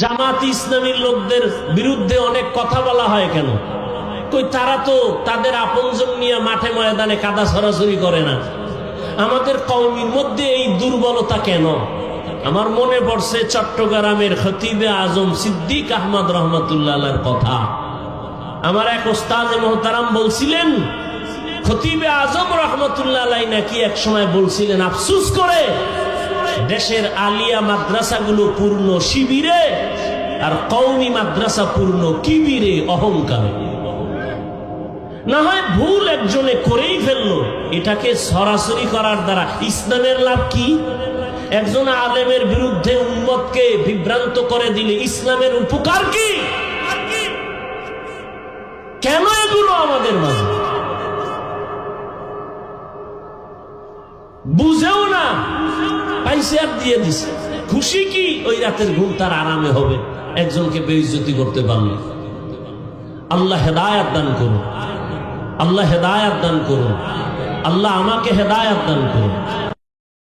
জামাত ইসলামীর লোকদের বিরুদ্ধে অনেক কথা বলা হয় কেন? কই তারা তো তাদের আপনজন নিয়ে মাঠে ময়দানে কাদা ছড়াছড়ি করে না, আমাদের কওমের মধ্যে এই দুর্বলতা কেন? আমার মনে পড়ছে চট্টগ্রামের খতিবে আজম সিদ্দিক আহমদ রহমতুল্লাহ আলাইহির কথা। আমার এক ওস্তাদ মুহতারাম বলছিলেন, খতিবে আজম রহমতুল্লাহ আলাইহি নাকি এক সময় বলছিলেন, আফসোস করে দেশের আলিয়া মাদ্রাসাগুলো পূর্ণ শিবিরে আর কওমি মাদ্রাসা পূর্ণ কিবিরে, অহংকারে। না হয় ভুল একজনে করেই ফেললো, এটাকে সরাসরি করার দ্বারা ইসলামের লাভ কি? একজন আলেমের বিরুদ্ধে উম্মতকে বিভ্রান্ত করে দিলে ইসলামের উপকার কি? কেন এগুলো আমাদের মাঝে বুঝেও না, পাইসিয়ার দিয়ে দিছে। খুশি কি ওই রাতের ঘুম তার আরামে হবে একজনকে বেইজ্জতি করতে পারল। আল্লাহ হেদায়েত দান করুন, আল্লাহ হেদায়েত দান করুন, আল্লাহ আমাকে হেদায়েত দান করুন।